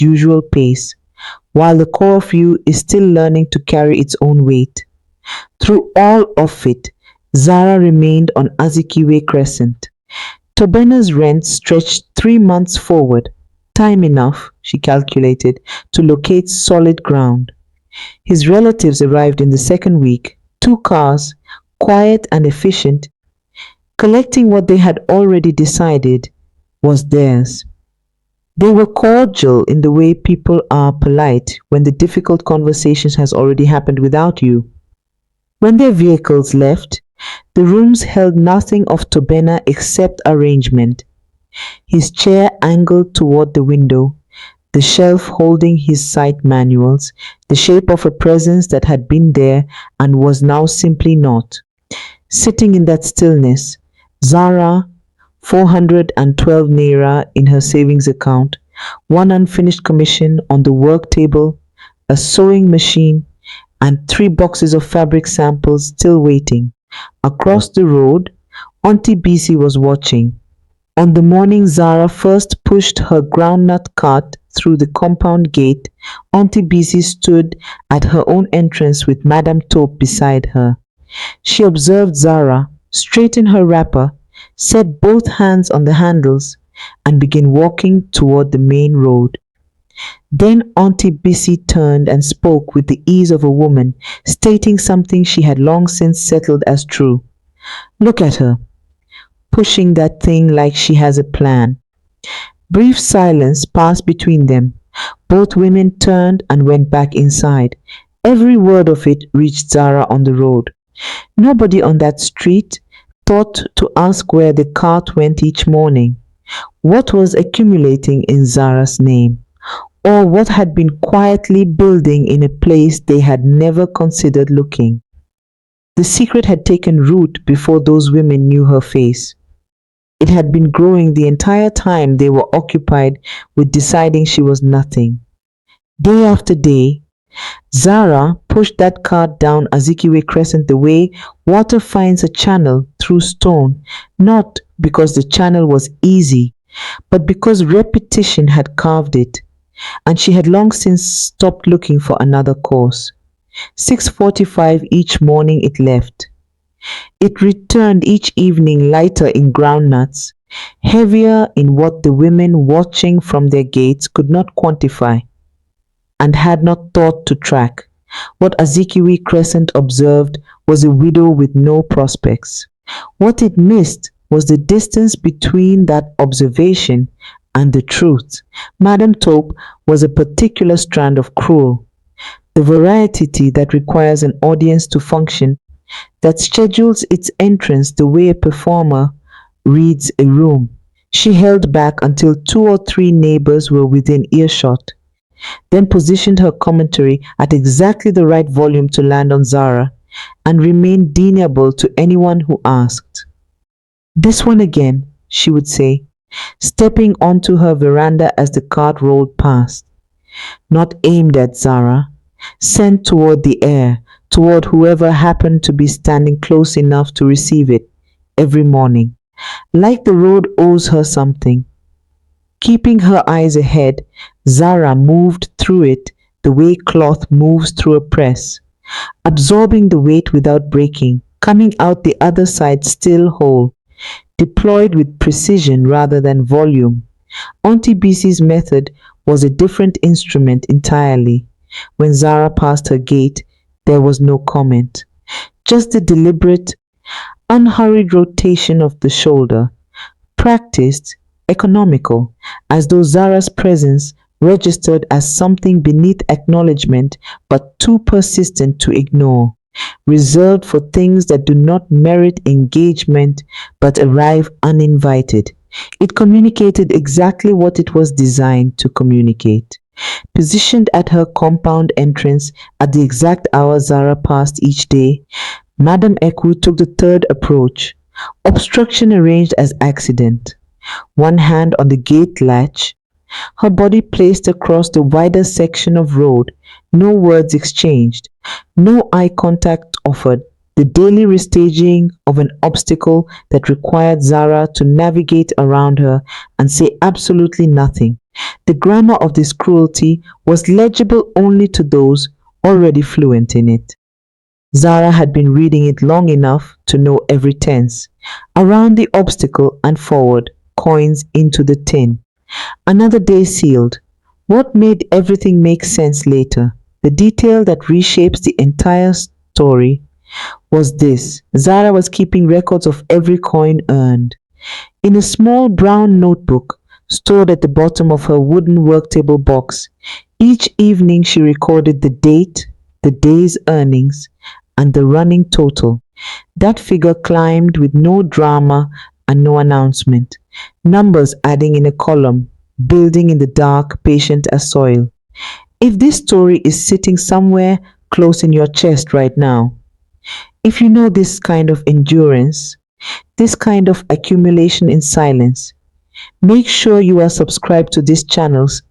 usual pace, while the core of you is still learning to carry its own weight. Through all of it, Zara remained on Azikiwe Crescent. Tobena's rent stretched 3 months forward, time enough, she calculated, to locate solid ground. His relatives arrived in the second week, 2 cars, quiet and efficient, collecting what they had already decided was theirs. They were cordial in the way people are polite when the difficult conversation has already happened without you. When their vehicles left, the rooms held nothing of Tobena except arrangement. His chair angled toward the window, the shelf holding his site manuals, the shape of a presence that had been there and was now simply not. Sitting in that stillness, Zara, 412 naira in her savings account, one unfinished commission on the work table, a sewing machine, and 3 boxes of fabric samples still waiting. Across the road, Auntie BC was watching. On the morning Zara first pushed her groundnut cart through the compound gate, Auntie BC stood at her own entrance with Madame Taupe beside her. She observed Zara, straighten her wrapper, set both hands on the handles, and began walking toward the main road. Then Auntie BC turned and spoke with the ease of a woman, stating something she had long since settled as true. Look at her, pushing that thing like she has a plan. Brief silence passed between them. Both women turned and went back inside. Every word of it reached Zara on the road. Nobody on that street thought to ask where the cart went each morning, what was accumulating in Zara's name, or what had been quietly building in a place they had never considered looking. The secret had taken root before those women knew her face. It had been growing the entire time they were occupied with deciding she was nothing. Day after day, Zara pushed that cart down Azikiwe Crescent the way water finds a channel through stone, not because the channel was easy, but because repetition had carved it, and she had long since stopped looking for another course. 6:45 each morning it left. It returned each evening lighter in groundnuts, heavier in what the women watching from their gates could not quantify and had not thought to track. What Azikiwe Crescent observed was a widow with no prospects. What it missed was the distance between that observation and the truth. Madame Taupe was a particular strand of cruel, the variety that requires an audience to function, that schedules its entrance the way a performer reads a room. She held back until 2 or 3 neighbors were within earshot, then positioned her commentary at exactly the right volume to land on Zara, and remained deniable to anyone who asked. This one again, she would say, stepping onto her veranda as the cart rolled past. Not aimed at Zara, sent toward the air, toward whoever happened to be standing close enough to receive it every morning. Like the road owes her something. Keeping her eyes ahead, Zara moved through it the way cloth moves through a press, absorbing the weight without breaking, coming out the other side still whole, deployed with precision rather than volume. Auntie BC's method was a different instrument entirely. When Zara passed her gate, there was no comment, just the deliberate, unhurried rotation of the shoulder, practiced, economical, as though Zara's presence registered as something beneath acknowledgement but too persistent to ignore, reserved for things that do not merit engagement but arrive uninvited. It communicated exactly what it was designed to communicate. Positioned at her compound entrance at the exact hour Zara passed each day, Madame Ekwu took the third approach, obstruction arranged as accident. One hand on the gate latch, her body placed across the wider section of road, no words exchanged, no eye contact offered, the daily restaging of an obstacle that required Zara to navigate around her and say absolutely nothing. The grammar of this cruelty was legible only to those already fluent in it. Zara had been reading it long enough to know every tense. Around the obstacle and forward, coins into the tin. Another day sealed. What made everything make sense later, the detail that reshapes the entire story, was this. Zara was keeping records of every coin earned. In a small brown notebook stored at the bottom of her wooden worktable box, each evening she recorded the date, the day's earnings, and the running total. That figure climbed with no drama and no announcement. Numbers adding in a column, building in the dark, patient as soil. If this story is sitting somewhere close in your chest right now, if you know this kind of endurance, this kind of accumulation in silence, make sure you are subscribed to these channels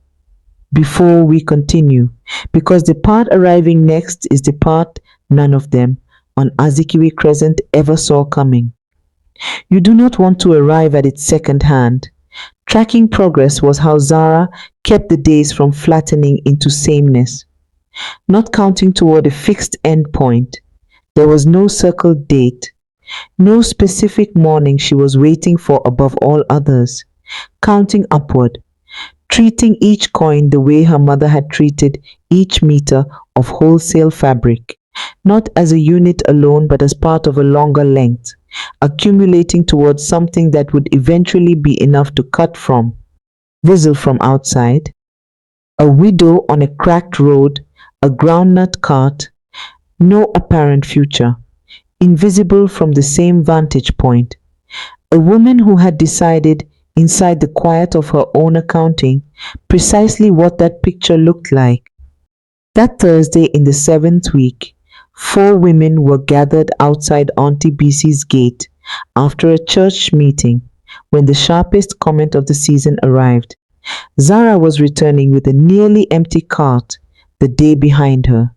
before we continue, because the part arriving next is the part none of them on Azikiwe Crescent ever saw coming. You do not want to arrive at it second hand. Tracking progress was how Zara kept the days from flattening into sameness, not counting toward a fixed end point. There was no circled date, no specific morning she was waiting for above all others, counting upward, treating each coin the way her mother had treated each meter of wholesale fabric, not as a unit alone but as part of a longer length, accumulating towards something that would eventually be enough to cut from. Whistle from outside. A widow on a cracked road, a groundnut cart, no apparent future, invisible from the same vantage point. A woman who had decided, inside the quiet of her own accounting, precisely what that picture looked like. That Thursday in the 7th week, 4 women were gathered outside Auntie BC's gate after a church meeting when the sharpest comment of the season arrived. Zara was returning with a nearly empty cart the day behind her.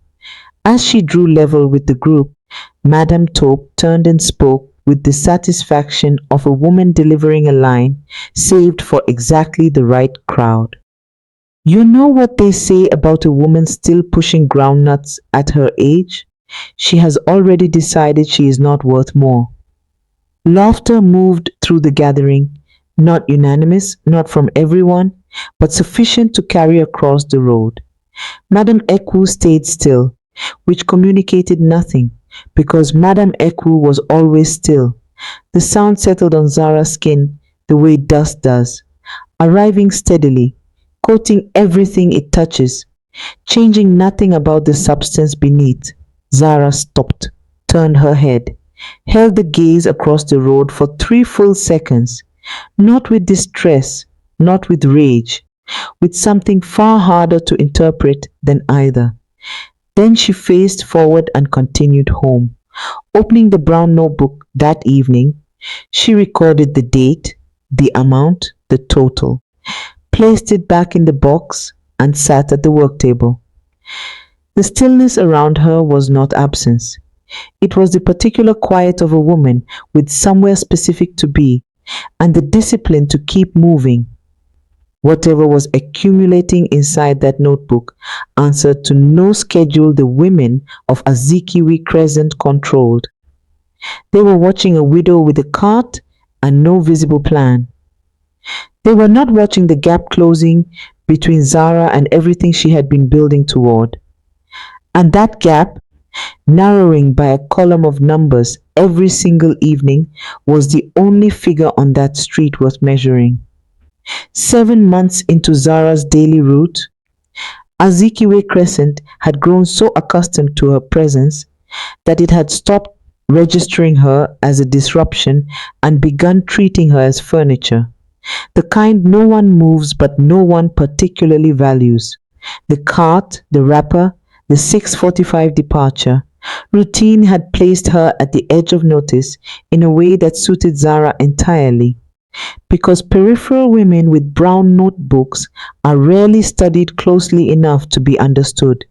As she drew level with the group, Madame Taupe turned and spoke with the satisfaction of a woman delivering a line saved for exactly the right crowd. You know what they say about a woman still pushing groundnuts at her age? She has already decided she is not worth more. Laughter moved through the gathering, not unanimous, not from everyone, but sufficient to carry across the road. Madame Ekwu stayed still, which communicated nothing, because Madame Ekwu was always still. The sound settled on Zara's skin the way dust does, arriving steadily, coating everything it touches, changing nothing about the substance beneath. Zara stopped, turned her head, held the gaze across the road for 3 full seconds, not with distress, not with rage, with something far harder to interpret than either. Then she faced forward and continued home. Opening the brown notebook that evening, she recorded the date, the amount, the total, placed it back in the box, and sat at the work table. The stillness around her was not absence. It was the particular quiet of a woman with somewhere specific to be, and the discipline to keep moving. Whatever was accumulating inside that notebook answered to no schedule the women of Azikiwe Crescent controlled. They were watching a widow with a cart and no visible plan. They were not watching the gap closing between Zara and everything she had been building toward. And that gap, narrowing by a column of numbers every single evening, was the only figure on that street worth measuring. 7 months into Zara's daily route, Azikiwe Crescent had grown so accustomed to her presence that it had stopped registering her as a disruption and begun treating her as furniture, the kind no one moves but no one particularly values. The cart, the wrapper, the 6:45 departure. Routine had placed her at the edge of notice in a way that suited Zara entirely, because peripheral women with brown notebooks are rarely studied closely enough to be understood.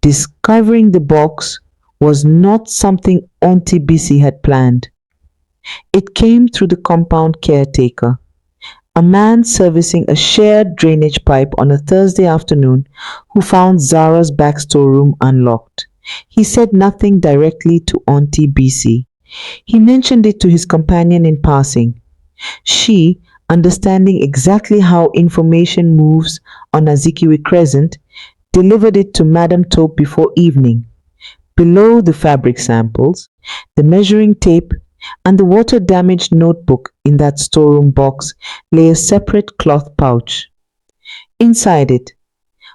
Discovering the box was not something Auntie Bissy had planned. It came through the compound caretaker, a man servicing a shared drainage pipe on a Thursday afternoon who found Zara's back storeroom unlocked. He said nothing directly to Auntie BC. He mentioned it to his companion in passing. She, understanding exactly how information moves on Azikiwe Crescent, delivered it to Madame Taupe before evening. Below the fabric samples, the measuring tape, and the water-damaged notebook in that storeroom box lay a separate cloth pouch. Inside it,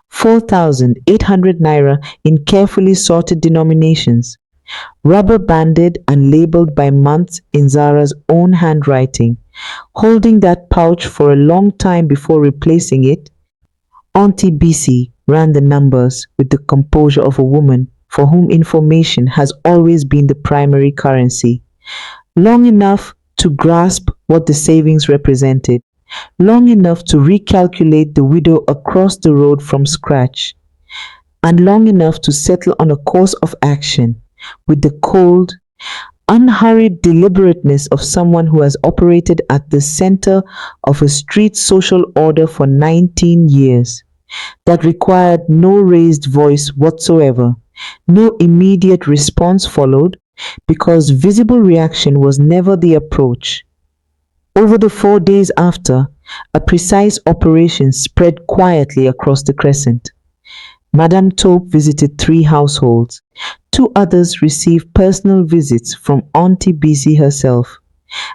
4,800 naira in carefully sorted denominations, rubber banded and labeled by months in Zara's own handwriting. Holding that pouch for a long time before replacing it, Auntie BC ran the numbers with the composure of a woman for whom information has always been the primary currency. Long enough to grasp what the savings represented, long enough to recalculate the widow across the road from scratch, and long enough to settle on a course of action with the cold, unhurried deliberateness of someone who has operated at the center of a street social order for 19 years, that required no raised voice whatsoever. No immediate response followed because visible reaction was never the approach. Over the 4 days after, a precise operation spread quietly across the crescent. Madame Taupe visited 3 households. 2 others received personal visits from Auntie BC herself.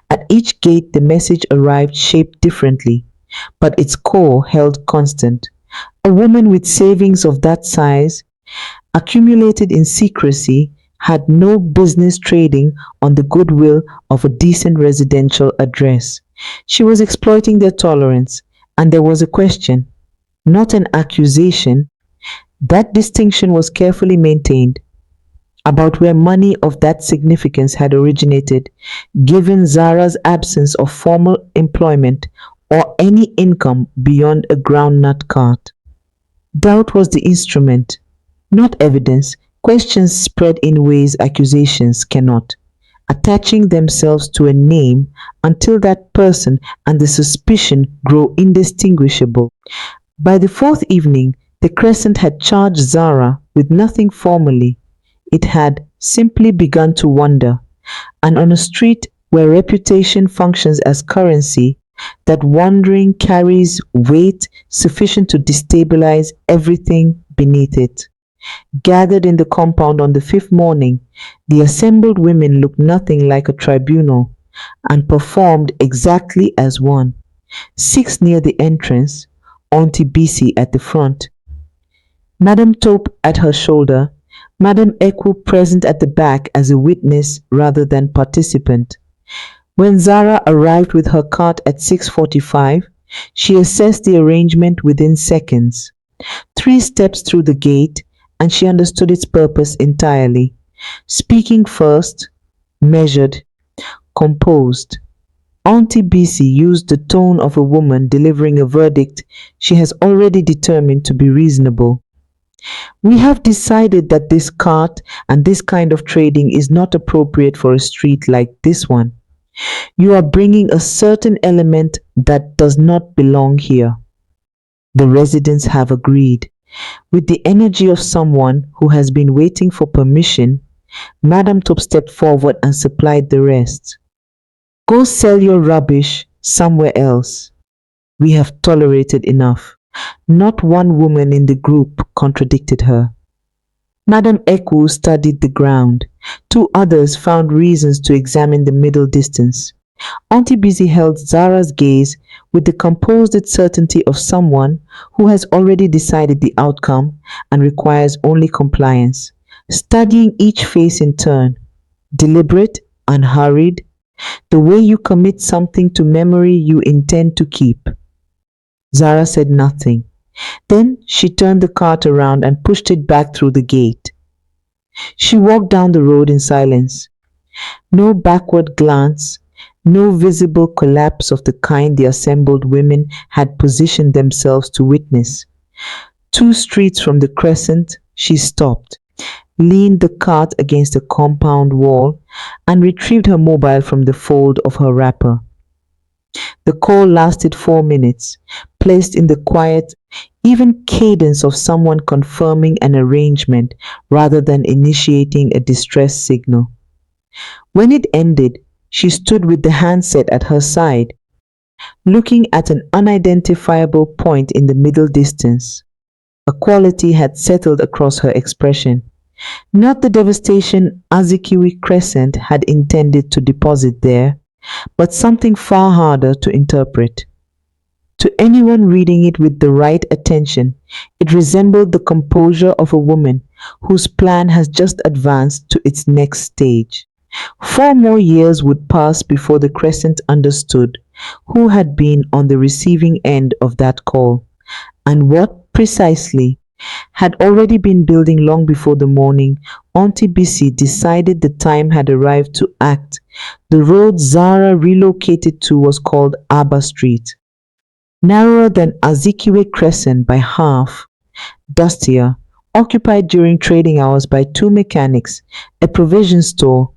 At each gate the message arrived shaped differently, but its core held constant. A woman with savings of that size, accumulated in secrecy, had no business trading on the goodwill of a decent residential address. She was exploiting their tolerance, and there was a question, not an accusation. That distinction was carefully maintained about where money of that significance had originated, given Zara's absence of formal employment or any income beyond a groundnut cart. Doubt was the instrument, not evidence. Questions spread in ways accusations cannot, attaching themselves to a name until that person and the suspicion grow indistinguishable. By the 4th evening, the Crescent had charged Zara with nothing formally. It had simply begun to wonder, and on a street where reputation functions as currency, that wandering carries weight sufficient to destabilize everything beneath it. Gathered in the compound on the 5th morning, the assembled women looked nothing like a tribunal and performed exactly as one. 6 near the entrance, Auntie BC at the front, Madame Taupe at her shoulder, Madame Echo present at the back as a witness rather than participant. When Zara arrived with her cart at 6:45, she assessed the arrangement within seconds. 3 steps through the gate, and she understood its purpose entirely. Speaking first, measured, composed, Auntie BC used the tone of a woman delivering a verdict she has already determined to be reasonable. We have decided that this cart and this kind of trading is not appropriate for a street like this one. You are bringing a certain element that does not belong here. The residents have agreed. With the energy of someone who has been waiting for permission, Madame Taupe stepped forward and supplied the rest. Go sell your rubbish somewhere else. We have tolerated enough. Not one woman in the group contradicted her. Madame Echo studied the ground. 2 others found reasons to examine the middle distance. Auntie Busy held Zara's gaze with the composed certainty of someone who has already decided the outcome and requires only compliance, studying each face in turn, deliberate, unhurried, the way you commit something to memory you intend to keep. Zara said nothing. Then she turned the cart around and pushed it back through the gate. She walked down the road in silence. No backward glance, no visible collapse of the kind the assembled women had positioned themselves to witness. 2 streets from the crescent, she stopped, leaned the cart against a compound wall, and retrieved her mobile from the fold of her wrapper. The call lasted 4 minutes, placed in the quiet, even cadence of someone confirming an arrangement rather than initiating a distress signal. When it ended, she stood with the handset at her side, looking at an unidentifiable point in the middle distance. A quality had settled across her expression. Not the devastation Azikiwe Crescent had intended to deposit there, but something far harder to interpret. To anyone reading it with the right attention, it resembled the composure of a woman whose plan has just advanced to its next stage. 4 more years would pass before the Crescent understood who had been on the receiving end of that call, and what precisely had already been building long before the morning Auntie Bissy decided the time had arrived to act. The road Zara relocated to was called Abba Street, narrower than Azikiwe Crescent by half, dustier, occupied during trading hours by two mechanics, a provision store,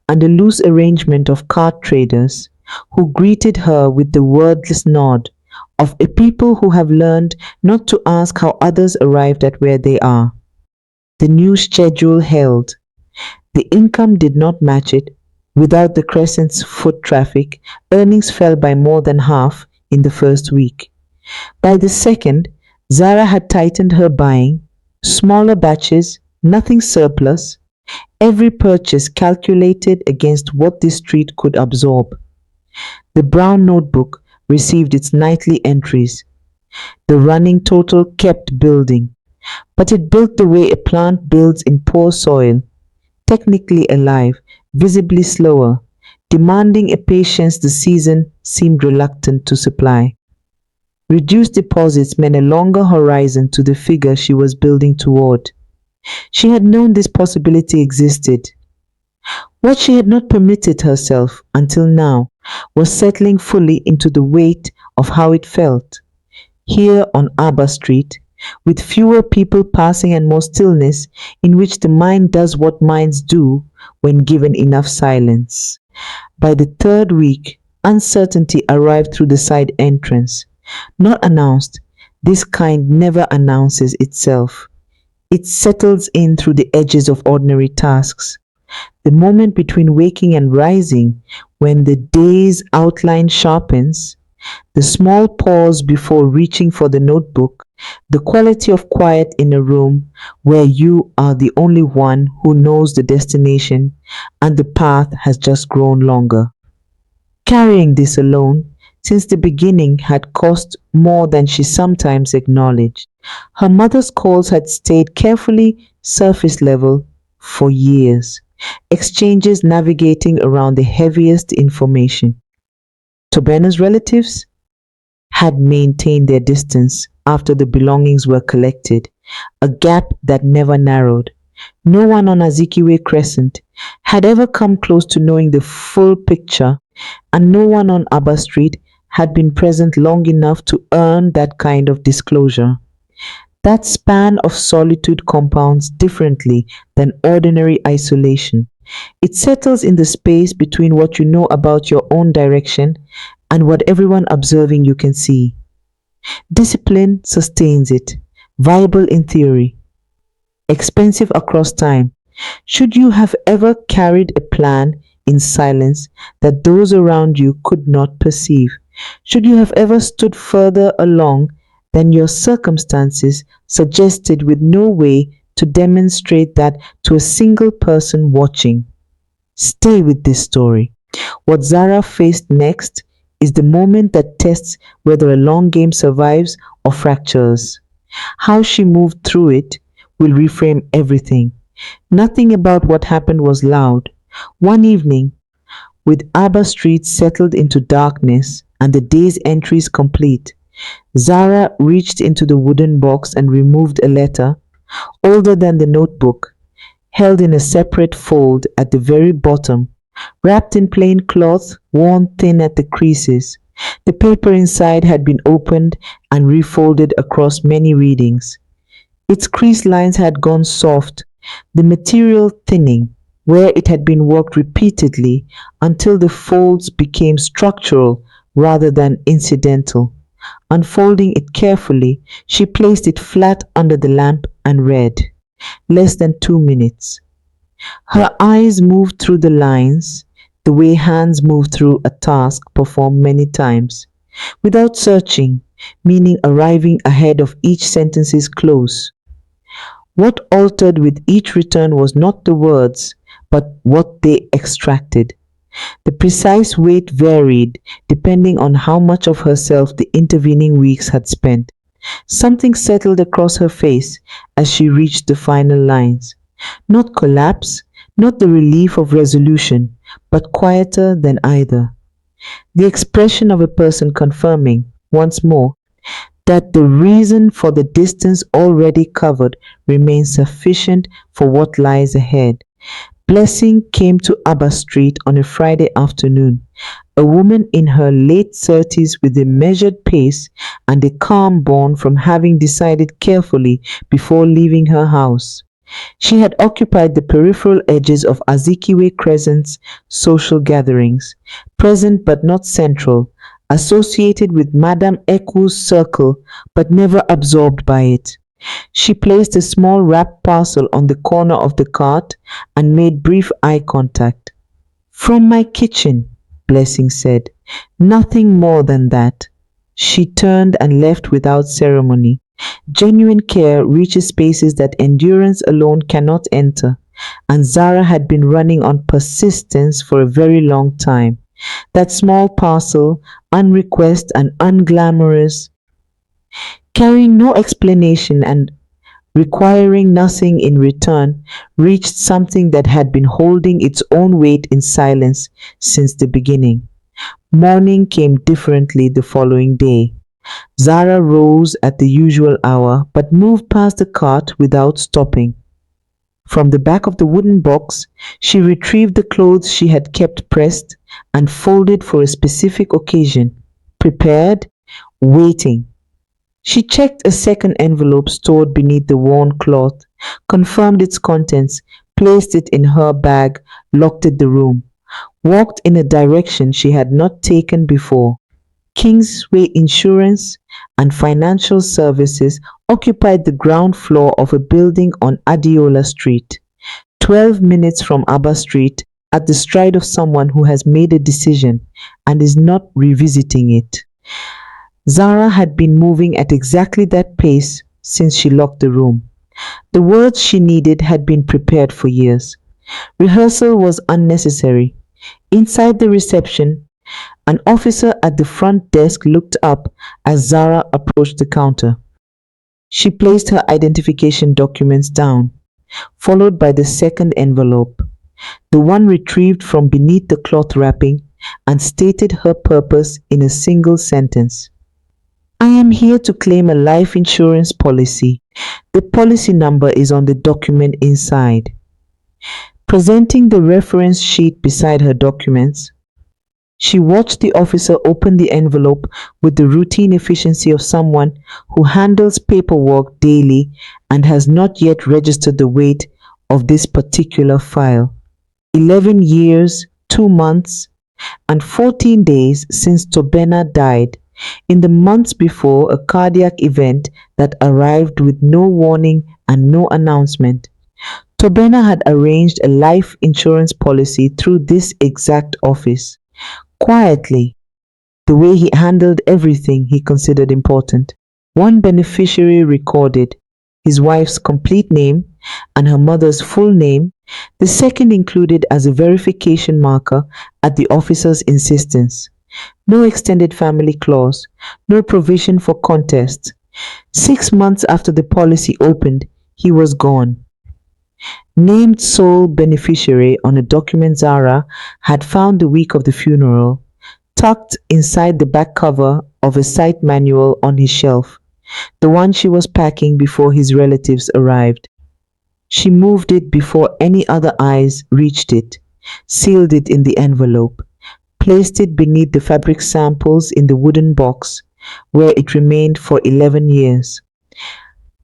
and a loose arrangement of cart traders who greeted her with the wordless nod of a people who have learned not to ask how others arrived at where they are. The new schedule held. The income did not match it. Without the Crescent's foot traffic, earnings fell by more than half in the first week. By the second, Zara had tightened her buying, smaller batches, nothing surplus, every purchase calculated against what this street could absorb. The brown notebook received its nightly entries. The running total kept building, but it built the way a plant builds in poor soil, technically alive, visibly slower, demanding a patience the season seemed reluctant to supply. Reduced deposits meant a longer horizon to the figure she was building toward. She had known this possibility existed. What she had not permitted herself until now was settling fully into the weight of how it felt. Here on Abba Street, with fewer people passing and more stillness in which the mind does what minds do when given enough silence. By the third week, uncertainty arrived through the side entrance. Not announced, this kind never announces itself. It settles in through the edges of ordinary tasks. The moment between waking and rising, when the day's outline sharpens, the small pause before reaching for the notebook, the quality of quiet in a room where you are the only one who knows the destination and the path has just grown longer. Carrying this alone, since the beginning, had cost more than she sometimes acknowledged. Her mother's calls had stayed carefully surface level for years, exchanges navigating around the heaviest information. Tobena's relatives had maintained their distance after the belongings were collected, a gap that never narrowed. No one on Azikiwe Crescent had ever come close to knowing the full picture, and no one on Abba Street had been present long enough to earn that kind of disclosure. That span of solitude compounds differently than ordinary isolation. It settles in the space between what you know about your own direction and what everyone observing you can see. Discipline sustains it, viable in theory, expensive across time. Should you have ever carried a plan in silence that those around you could not perceive? Should you have ever stood further along than your circumstances suggested with no way to demonstrate that to a single person watching? Stay with this story. What Zara faced next is the moment that tests whether a long game survives or fractures. How she moved through it will reframe everything. Nothing about what happened was loud. One evening, with Abba Street settled into darkness and the day's entries complete, Zara reached into the wooden box and removed a letter, older than the notebook, held in a separate fold at the very bottom, wrapped in plain cloth, worn thin at the creases. The paper inside had been opened and refolded across many readings. Its crease lines had gone soft, the material thinning where it had been worked repeatedly until the folds became structural rather than incidental. Unfolding it carefully, she placed it flat under the lamp and read. Less than 2 minutes. Her eyes moved through the lines the way hands move through a task performed many times, without searching, meaning arriving ahead of each sentence's close. What altered with each return was not the words, but what they extracted. The precise weight varied depending on how much of herself the intervening weeks had spent. Something settled across her face as she reached the final lines. Not collapse, not the relief of resolution, but quieter than either. The expression of a person confirming, once more, that the reason for the distance already covered remains sufficient for what lies ahead. Blessing came to Abba Street on a Friday afternoon, a woman in her late 30s with a measured pace and a calm born from having decided carefully before leaving her house. She had occupied the peripheral edges of Azikiwe Crescent's social gatherings, present but not central, associated with Madame Eku's circle but never absorbed by it. She placed a small wrapped parcel on the corner of the cart and made brief eye contact. "From my kitchen," Blessing said. "Nothing more than that." She turned and left without ceremony. Genuine care reaches spaces that endurance alone cannot enter, and Zara had been running on persistence for a very long time. That small parcel, unrequested and unglamorous, carrying no explanation and requiring nothing in return, reached something that had been holding its own weight in silence since the beginning. Morning came differently the following day. Zara rose at the usual hour but moved past the cart without stopping. From the back of the wooden box, she retrieved the clothes she had kept pressed and folded for a specific occasion, prepared, waiting. She checked a second envelope stored beneath the worn cloth, confirmed its contents, placed it in her bag, locked the room, walked in a direction she had not taken before. Kingsway Insurance and Financial Services occupied the ground floor of a building on Adiola Street, 12 minutes from Abba Street, at the stride of someone who has made a decision and is not revisiting it. Zara had been moving at exactly that pace since she locked the room. The words she needed had been prepared for years. Rehearsal was unnecessary. Inside the reception, an officer at the front desk looked up as Zara approached the counter. She placed her identification documents down, followed by the second envelope, the one retrieved from beneath the cloth wrapping, and stated her purpose in a single sentence. "I am here to claim a life insurance policy. The policy number is on the document inside." Presenting the reference sheet beside her documents, she watched the officer open the envelope with the routine efficiency of someone who handles paperwork daily and has not yet registered the weight of this particular file. 11 years, 2 months, and 14 days since Tobena died, in the months before a cardiac event that arrived with no warning and no announcement. Tobena had arranged a life insurance policy through this exact office. Quietly, the way he handled everything he considered important. One beneficiary recorded his wife's complete name and her mother's full name. The second included as a verification marker at the officer's insistence. No extended family clause, no provision for contest. 6 months after the policy opened, he was gone. Named sole beneficiary on a document Zara had found the week of the funeral, tucked inside the back cover of a site manual on his shelf, the one she was packing before his relatives arrived. She moved it before any other eyes reached it, sealed it in the envelope, placed it beneath the fabric samples in the wooden box, where it remained for 11 years.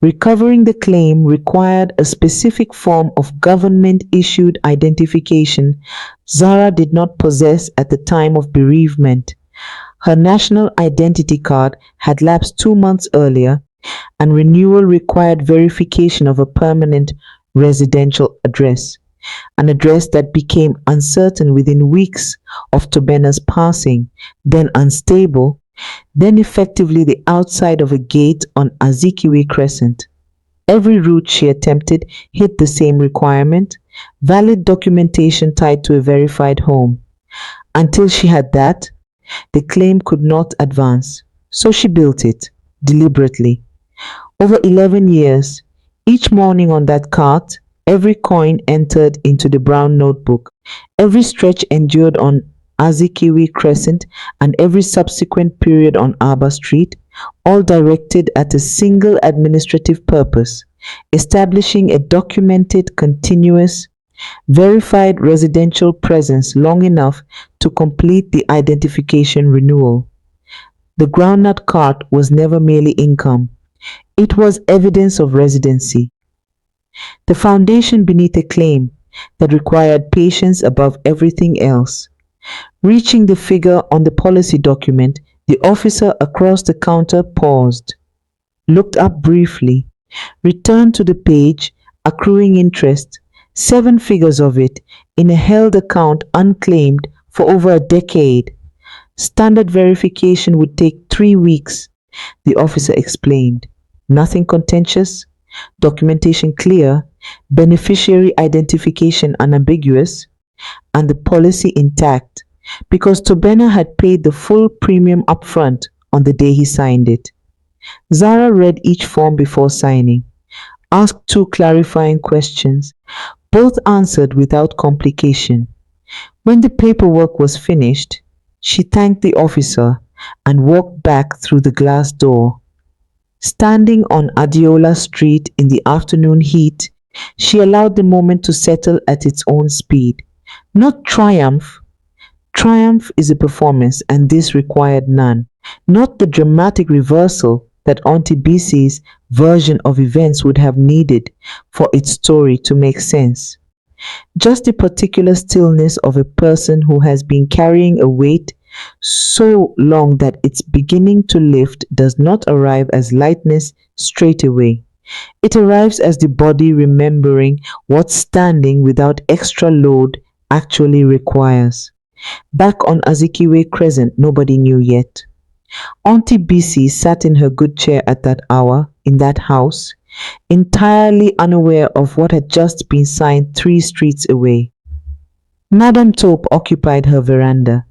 Recovering the claim required a specific form of government-issued identification Zara did not possess at the time of bereavement. Her national identity card had lapsed 2 months earlier, and renewal required verification of a permanent residential address, an address that became uncertain within weeks of Tobena's passing, then unstable, then effectively the outside of a gate on Azikiwe Crescent. Every route she attempted hit the same requirement: valid documentation tied to a verified home. Until she had that, the claim could not advance. So she built it, deliberately. Over 11 years, each morning on that cart, every coin entered into the brown notebook, every stretch endured on Azikiwe Crescent, and every subsequent period on Aba Street, all directed at a single administrative purpose: establishing a documented, continuous, verified residential presence long enough to complete the identification renewal. The groundnut cart was never merely income. It was evidence of residency, the foundation beneath a claim that required patience above everything else. Reaching the figure on the policy document, the officer across the counter paused, looked up briefly, returned to the page, accruing interest, 7 figures of it, in a held account unclaimed for over a decade. Standard verification would take 3 weeks, the officer explained. Nothing contentious, documentation clear, beneficiary identification unambiguous, and the policy intact, because Tobena had paid the full premium upfront on the day he signed it. Zara read each form before signing, asked 2 clarifying questions, both answered without complication. When the paperwork was finished, she thanked the officer and walked back through the glass door. Standing on Adiola Street in the afternoon heat, she allowed the moment to settle at its own speed. Not triumph. Triumph is a performance, and this required none. Not the dramatic reversal that Auntie Bc's version of events would have needed for its story to make sense. Just the particular stillness of a person who has been carrying a weight so long that its beginning to lift does not arrive as lightness straight away. It arrives as the body remembering what standing without extra load actually requires. Back on Azikiwe Crescent, nobody knew yet. Auntie Bc sat in her good chair at that hour, in that house, entirely unaware of what had just been signed 3 streets away. Madame Taupe occupied her veranda.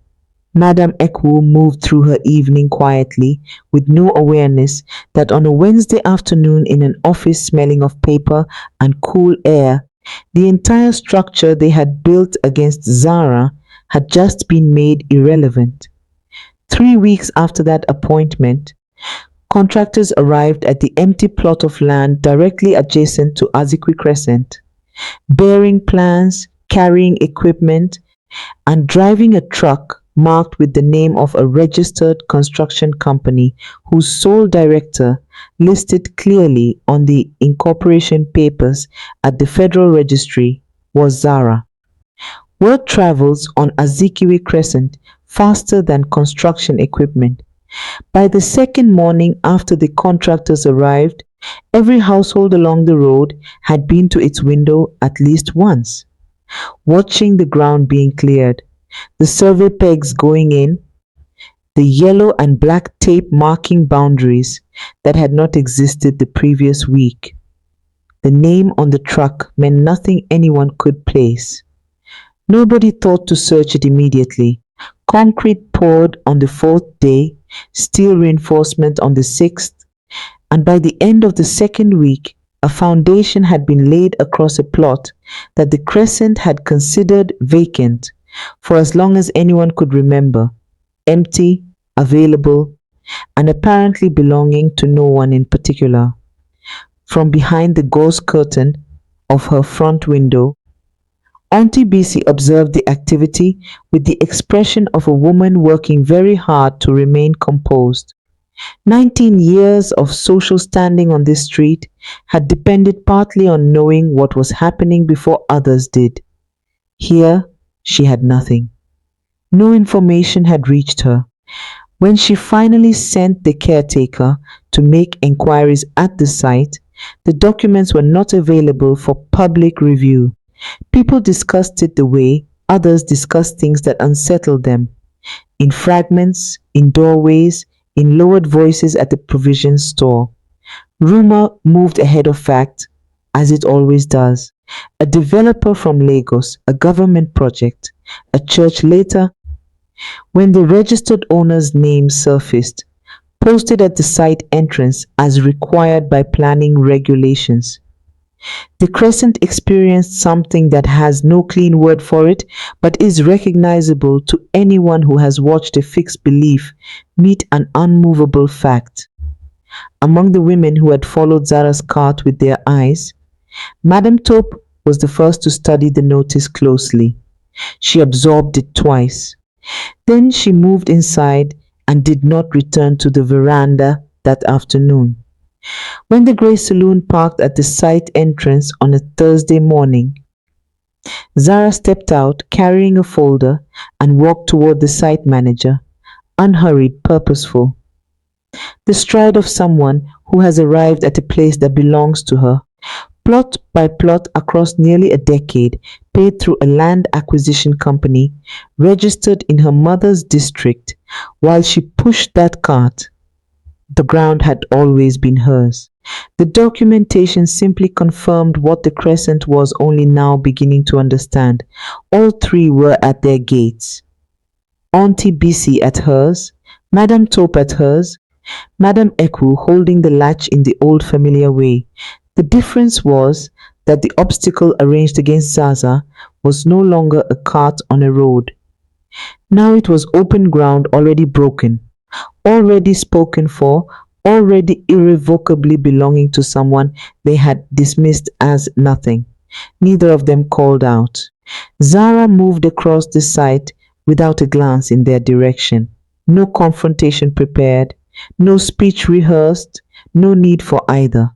Madame Ekwu moved through her evening quietly, with no awareness that on a Wednesday afternoon in an office smelling of paper and cool air, the entire structure they had built against Zara had just been made irrelevant. 3 weeks after that appointment, contractors arrived at the empty plot of land directly adjacent to Azikiwe Crescent, bearing plans, carrying equipment, and driving a truck marked with the name of a registered construction company whose sole director, listed clearly on the incorporation papers at the Federal Registry, was Zara. Word travels on Azikiwe Crescent faster than construction equipment. By the second morning after the contractors arrived, every household along the road had been to its window at least once, watching the ground being cleared, the survey pegs going in, the yellow and black tape marking boundaries that had not existed the previous week. The name on the truck meant nothing anyone could place. Nobody thought to search it immediately. Concrete poured on the 4th day, steel reinforcement on the 6th, and by the end of the 2nd week, a foundation had been laid across a plot that the Crescent had considered vacant for as long as anyone could remember, empty, available, and apparently belonging to no one in particular. From behind the gauze curtain of her front window, Auntie Bc observed the activity with the expression of a woman working very hard to remain composed. 19 years of social standing on this street had depended partly on knowing what was happening before others did. Here, she had nothing. No information had reached her. When she finally sent the caretaker to make enquiries at the site, the documents were not available for public review. People discussed it the way others discussed things that unsettled them, in fragments, in doorways, in lowered voices at the provision store. Rumor moved ahead of fact, as it always does. A developer from Lagos, a government project, a church later, when the registered owner's name surfaced, posted at the site entrance as required by planning regulations. The Crescent experienced something that has no clean word for it, but is recognizable to anyone who has watched a fixed belief meet an unmovable fact. Among the women who had followed Zara's cart with their eyes, Madame Taupe was the first to study the notice closely. She absorbed it twice. Then she moved inside and did not return to the veranda that afternoon. When the grey saloon parked at the site entrance on a Thursday morning, Zara stepped out carrying a folder and walked toward the site manager, unhurried, purposeful. The stride of someone who has arrived at a place that belongs to her, plot by plot across nearly a decade, paid through a land acquisition company registered in her mother's district. While she pushed that cart, the ground had always been hers. The documentation simply confirmed what the Crescent was only now beginning to understand. All three were at their gates. Auntie Bissy at hers, Madame Taupe at hers, Madame Eku holding the latch in the old familiar way. The difference was that the obstacle arranged against Zaza was no longer a cart on a road. Now it was open ground already broken, already spoken for, already irrevocably belonging to someone they had dismissed as nothing. Neither of them called out. Zara moved across the site without a glance in their direction. No confrontation prepared, no speech rehearsed, no need for either.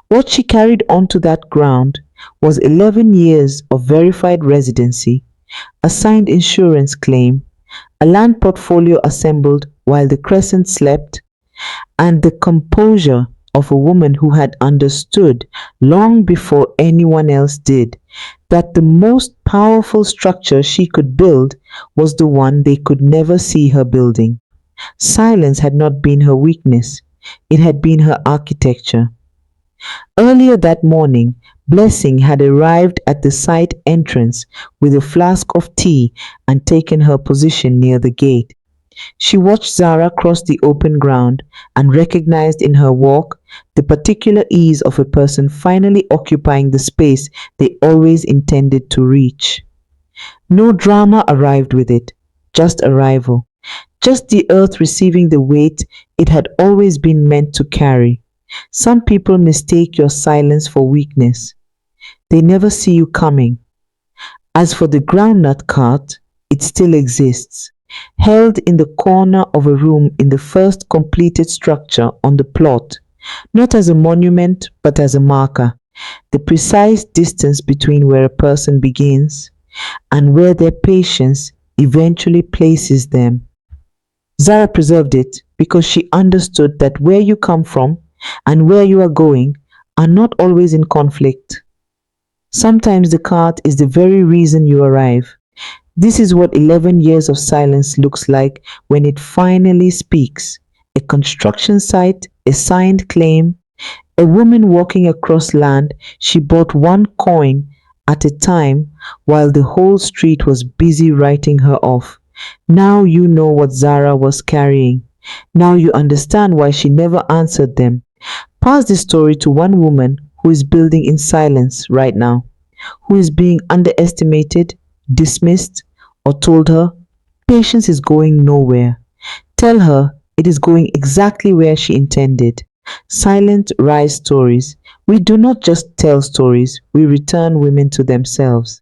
What she carried onto that ground was 11 years of verified residency, a signed insurance claim, a land portfolio assembled while the Crescent slept, and the composure of a woman who had understood long before anyone else did that the most powerful structure she could build was the one they could never see her building. Silence had not been her weakness, it had been her architecture. Earlier that morning, Blessing had arrived at the site entrance with a flask of tea and taken her position near the gate. She watched Zara cross the open ground and recognized in her walk the particular ease of a person finally occupying the space they always intended to reach. No drama arrived with it, just arrival, just the earth receiving the weight it had always been meant to carry. Some people mistake your silence for weakness. They never see you coming. As for the groundnut cart, it still exists, held in the corner of a room in the first completed structure on the plot, not as a monument but as a marker, the precise distance between where a person begins and where their patience eventually places them. Zara preserved it because she understood that where you come from and where you are going are not always in conflict. Sometimes the cart is the very reason you arrive. This is what 11 years of silence looks like when it finally speaks. A construction site, a signed claim, a woman walking across land she bought one coin at a time while the whole street was busy writing her off. Now you know what Zara was carrying. Now you understand why she never answered them. Pass this story to one woman who is building in silence right now, who is being underestimated, dismissed, or told her patience is going nowhere. Tell her it is going exactly where she intended. Silent rise stories. We do not just tell stories, we return women to themselves.